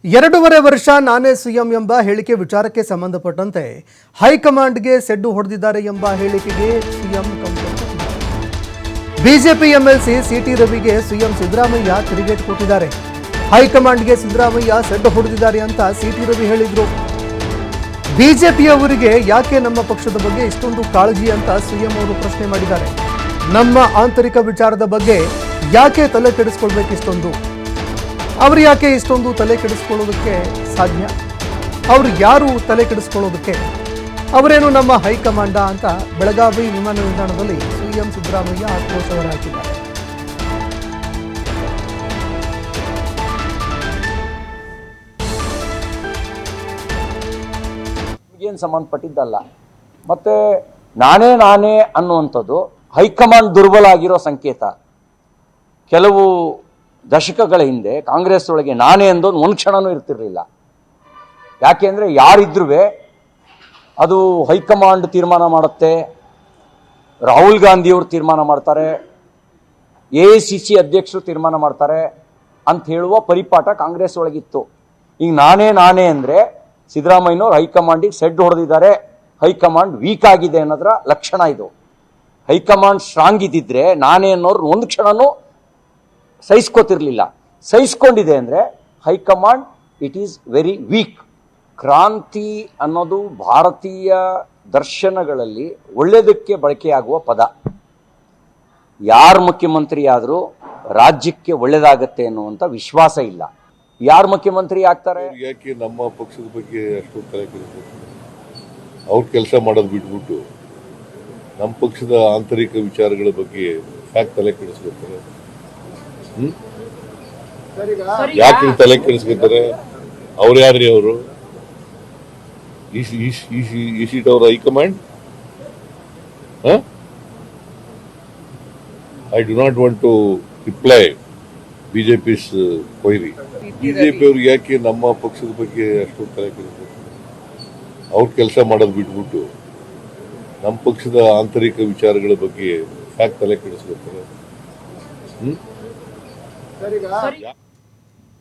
2.5 ವರ್ಷ ನಾನೇ ಸಿಎಂ ಎಂಬ ಹೇಳಿಕೆ ವಿಚಾರಕ್ಕೆ ಸಂಬಂಧಪಟ್ಟಂತೆ ಹೈಕಮಾಂಡ್ಗೆ ಸೆಡ್ಡು ಹೊಡೆದಿದ್ದಾರೆ ಎಂಬ ಹೇಳಿಕೆಗೆ ಸಿಎಂ ಬಿಜೆಪಿ ಎಂಎಲ್ಸಿ ಸಿಟಿ ರವಿಗೆ ಸಿಎಂ ಸಿದ್ದರಾಮಯ್ಯ ತಿರುಗೇಟು ಕೊಟ್ಟಿದ್ದಾರೆ. ಹೈಕಮಾಂಡ್ಗೆ ಸಿದ್ದರಾಮಯ್ಯ ಸೆಡ್ಡು ಹೊಡೆದಿದ್ದಾರೆ ಅಂತ ಸಿಟಿ ರವಿ ಹೇಳಿದ್ರು. ಬಿಜೆಪಿಯವರಿಗೆ ಯಾಕೆ ನಮ್ಮ ಪಕ್ಷದ ಬಗ್ಗೆ ಇಷ್ಟೊಂದು ಕಾಳಜಿ ಅಂತ ಸಿಎಂ ಅವರು ಪ್ರಶ್ನೆ ಮಾಡಿದ್ದಾರೆ. ನಮ್ಮ ಆಂತರಿಕ ವಿಚಾರದ ಬಗ್ಗೆ ಯಾಕೆ ತಲೆ ಕೆಡಿಸ್ಕೊಳ್ಬೇಕು ಇಷ್ಟೊಂದು? ಅವರು ಯಾಕೆ ಇಷ್ಟೊಂದು ತಲೆ ಕೆಡಿಸ್ಕೊಳ್ಳೋದಕ್ಕೆ ಸಾಧ್ಯ? ಅವರು ಯಾರು ತಲೆ ಕೆಡಿಸ್ಕೊಳ್ಳೋದಕ್ಕೆ? ಅವರೇನು ನಮ್ಮ ಹೈಕಮಾಂಡ ಅಂತ ಬೆಳಗಾವಿ ವಿಮಾನ ನಿಲ್ದಾಣದಲ್ಲಿ ಸಿಎಂ ಸಿದ್ದರಾಮಯ್ಯ ಆಕ್ರೋಶ ಹೊರಹಾಕಿದ್ದಾರೆ. ಏನು ಸಂಬಂಧಪಟ್ಟಿದ್ದಲ್ಲ. ಮತ್ತೆ ನಾನೇ ಅನ್ನುವಂಥದ್ದು ಹೈಕಮಾಂಡ್ ದುರ್ಬಲ ಆಗಿರೋ ಸಂಕೇತ. ಕೆಲವು ದಶಕಗಳ ಹಿಂದೆ ಕಾಂಗ್ರೆಸ್ ಒಳಗೆ ನಾನೇ ಅಂದೋದು ಒಂದು ಕ್ಷಣನೂ ಇರ್ತಿರ್ಲಿಲ್ಲ. ಯಾಕೆಂದರೆ ಯಾರಿದ್ರೂ ಅದು ಹೈಕಮಾಂಡ್ ತೀರ್ಮಾನ ಮಾಡುತ್ತೆ, ರಾಹುಲ್ ಗಾಂಧಿಯವರು ತೀರ್ಮಾನ ಮಾಡ್ತಾರೆ, AICC ಅಧ್ಯಕ್ಷರು ತೀರ್ಮಾನ ಮಾಡ್ತಾರೆ ಅಂತ ಹೇಳುವ ಪರಿಪಾಠ ಕಾಂಗ್ರೆಸ್ ಒಳಗಿತ್ತು. ಈಗ ನಾನೇ ಅಂದರೆ ಸಿದ್ದರಾಮಯ್ಯನವರು ಹೈಕಮಾಂಡಿಗೆ ಸೆಡ್ ಹೊಡೆದಿದ್ದಾರೆ, ಹೈಕಮಾಂಡ್ ವೀಕ್ ಆಗಿದೆ ಅನ್ನೋದರ ಲಕ್ಷಣ ಇದು. ಹೈಕಮಾಂಡ್ ಸ್ಟ್ರಾಂಗ್ ಇದ್ದಿದ್ರೆ ನಾನೇ ಅನ್ನೋರು ಒಂದು ಕ್ಷಣನೂ ಸಹಿಸ್ಕೋತಿರ್ಲಿಲ್ಲ. ಸಹಿಸ್ಕೊಂಡಿದೆ ಅಂದರೆ high command it is very weak. ಕ್ರಾಂತಿ ಅನ್ನೋದು ಭಾರತೀಯ ದರ್ಶನಗಳಲ್ಲಿ ಒಳ್ಳೆಯದಕ್ಕೆ ಬಳಕೆಯಾಗುವ ಪದ. ಯಾರು ಮುಖ್ಯಮಂತ್ರಿ ಆದರೂ ರಾಜ್ಯಕ್ಕೆ ಒಳ್ಳೆಯದಾಗತ್ತೆ ಅನ್ನುವಂಥ ವಿಶ್ವಾಸ ಇಲ್ಲ. ಯಾರು ಮುಖ್ಯಮಂತ್ರಿ ಆಗ್ತಾರೆ? ಯಾಕೆ ನಮ್ಮ ಪಕ್ಷದ ಬಗ್ಗೆ ಅಷ್ಟೊಂದು ತಲೆ ಕೆಡಿಸ್ಬೇಕು? ಅವ್ರ ಕೆಲಸ ಮಾಡೋದು ಬಿಟ್ಬಿಟ್ಟು ನಮ್ಮ ಪಕ್ಷದ ಆಂತರಿಕ ವಿಚಾರಗಳ ಬಗ್ಗೆ ಯಾಕೆ ತಲೆ ಕೆಡಿಸ್ಕೊತಾರೆ? ಯಾಕೆ ತಲೆ ಕೆಡಿಸ್ಕೊತಾರೆ? ಅವ್ರು ಯಾರ್ರಿ ಅವರು? ಈ ಸೀಟ್ ಅವರ high command? I do not want to reply BJP's query. BJP ಅವ್ರಿಗೆ ಯಾಕೆ ನಮ್ಮ ಪಕ್ಷದ ಬಗ್ಗೆ ಅಷ್ಟೊಂದು ತಲೆ ಕೆಡಿಸ್ಬೇಕು? ಅವ್ರ ಕೆಲಸ ಮಾಡೋದು ಬಿಟ್ಬಿಟ್ಟು ನಮ್ಮ ಪಕ್ಷದ ಆಂತರಿಕ ವಿಚಾರಗಳ ಬಗ್ಗೆ ಯಾಕೆ ತಲೆ ಕೆಡಿಸ್ಕೊತಾರೆ?